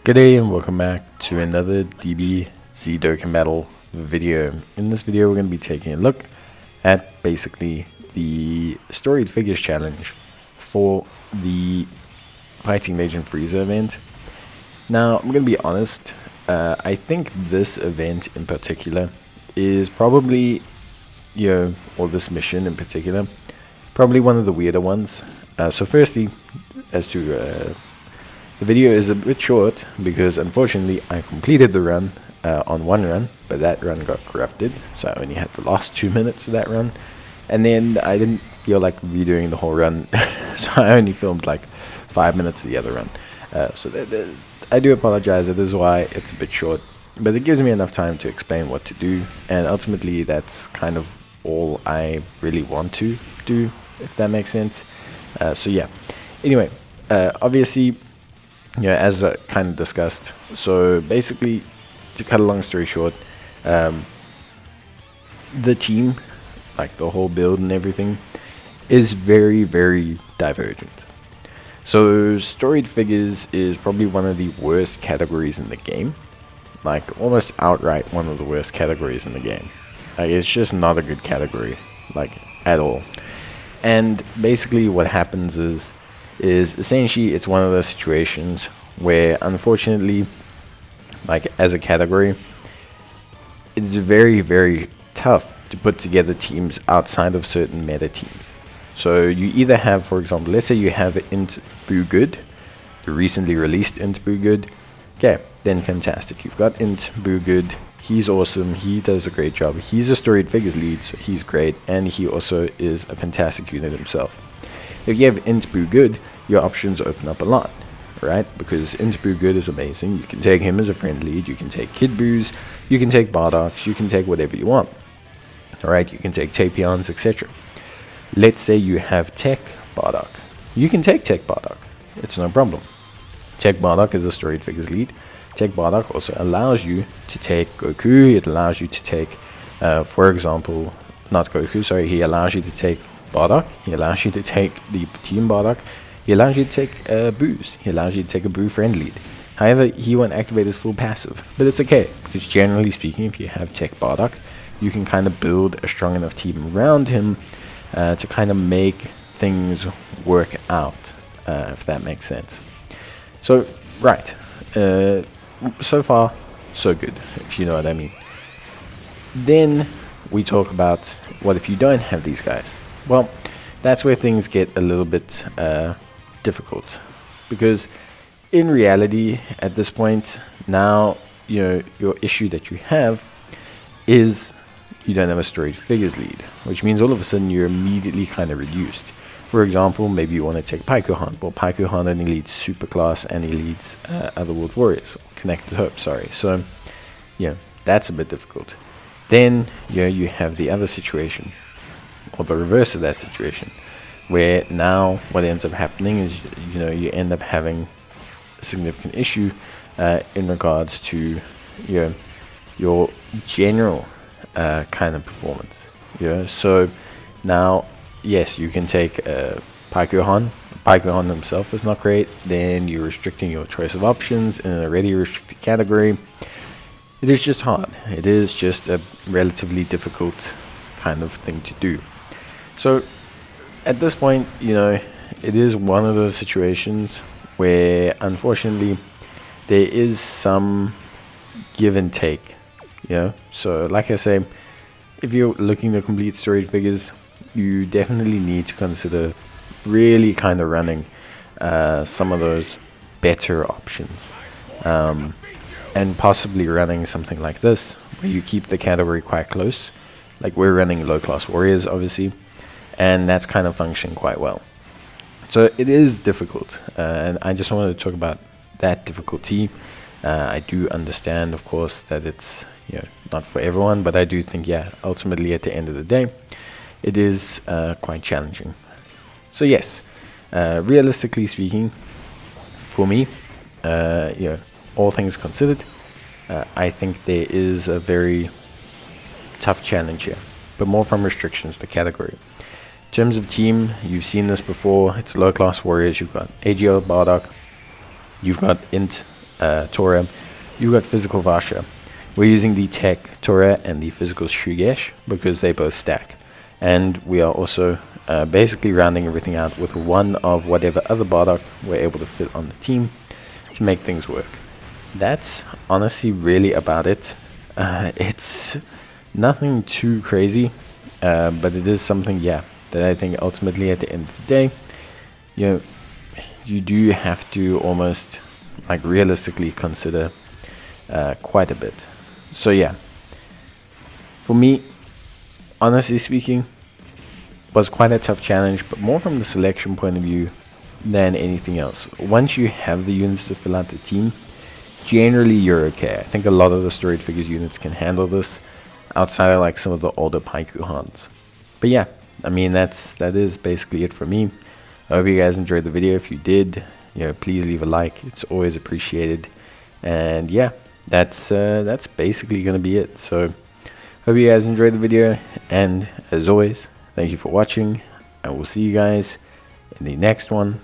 Good day and welcome back to another DBZ Dokkan Battle video. In this video we're going to be taking a look at basically the Storied Figures challenge for the Fighting Legend Frieza event. Now I'm going to be honest, I think this event in particular is probably, or this mission in particular, probably one of the weirder ones. So firstly, as to the video is a bit short because unfortunately I completed the run on one run, but that run got corrupted, so I only had the last 2 minutes of that run, and then I didn't feel like redoing the whole run, so I only filmed like 5 minutes of the other run. So I do apologize, that is why it's a bit short, but it gives me enough time to explain what to do, and ultimately that's kind of all I really want to do, if that makes sense. So yeah, anyway, obviously, as I kind of discussed, so basically, to cut a long story short, the team, like the whole build and everything, is very, very divergent. So Storied Figures is probably one of the worst categories in the game, like almost outright one of the worst categories in the game. Like, it's just not a good category, like at all. And basically what happens is essentially it's one of those situations where unfortunately, like as a category, it's very, very tough to put together teams outside of certain meta teams. So you either have, for example, let's say you have Int Boo Good, the recently released Int Boo Good. Okay, then fantastic. You've got Int Boo Good. He's awesome. He does a great job. He's a Storied Figures lead, so he's great, and he also is a fantastic unit himself. If you have Int Boo Good, your options open up a lot, right? Because Int Boo Good is amazing. You can take him as a friend lead. You can take Kid Boos. You can take Bardoks. You can take whatever you want. All right, you can take Tapions, etc. Let's say you have Tech Bardock. You can take Tech Bardock. It's no problem. Tech Bardock is a Storied Figures lead. Tech Bardock also allows you to take Goku. It allows you to take, for example, not Goku, sorry, he allows you to take Bardock. He allows you to take the Team Bardock. He allows you to take Boos. He allows you to take a Boo friend lead. However, he won't activate his full passive, but it's okay, because generally speaking, if you have Tech Bardock, you can kind of build a strong enough team around him to kind of make things work out, if that makes sense. So, right. So far, so good, if you know what I mean. Then we talk about what if you don't have these guys. Well, that's where things get a little bit difficult, because in reality, at this point, now your issue that you have is you don't have a Storied Figures lead, which means all of a sudden you're immediately kind of reduced. For example, maybe you want to take Paikuhan. Well, Paikuhan only leads Superclass and he leads Otherworld Warriors, Connected Hope, sorry. So, that's a bit difficult. Then, you have the other situation, or the reverse of that situation, where now what ends up happening is, you end up having a significant issue in regards to your general kind of performance. So now, yes, you can take Paikuhan. Paikuhan himself is not great. Then you're restricting your choice of options in an already restricted category. It is just hard. It is just a relatively difficult kind of thing to do. So at this point, it is one of those situations where unfortunately there is some give and take. So like I say, if you're looking to complete Storied Figures, you definitely need to consider really kind of running some of those better options, and possibly running something like this where you keep the category quite close. Like we're running low class warriors obviously, and that's kind of functioning quite well. So it is difficult, and I just wanted to talk about that difficulty. I do understand, of course, that it's not for everyone, but I do think ultimately at the end of the day it is quite challenging. So yes, realistically speaking, for me, all things considered, I think there is a very tough challenge here, but more from restrictions, the category. In terms of team, you've seen this before. It's low class warriors. You've got AGL Bardock, you've got Int Tora, you got physical Vasha. We're using the tech Tora and the physical Shugesh because they both stack. And we are also basically rounding everything out with one of whatever other Bardock we're able to fit on the team to make things work. That's honestly really about it. It's nothing too crazy, but it is something, yeah, that I think ultimately at the end of the day, you do have to almost like realistically consider quite a bit. So yeah, for me, honestly speaking, was quite a tough challenge, but more from the selection point of view than anything else. Once you have the units to fill out the team, generally you're okay. I think a lot of the Storied Figures units can handle this outside of like some of the older Paiku Hans. But yeah, I mean that is basically it for me. I hope you guys enjoyed the video. If you did, please leave a like. It's always appreciated. And yeah, that's basically gonna be it. So hope you guys enjoyed the video, and as always, thank you for watching. I will see you guys in the next one.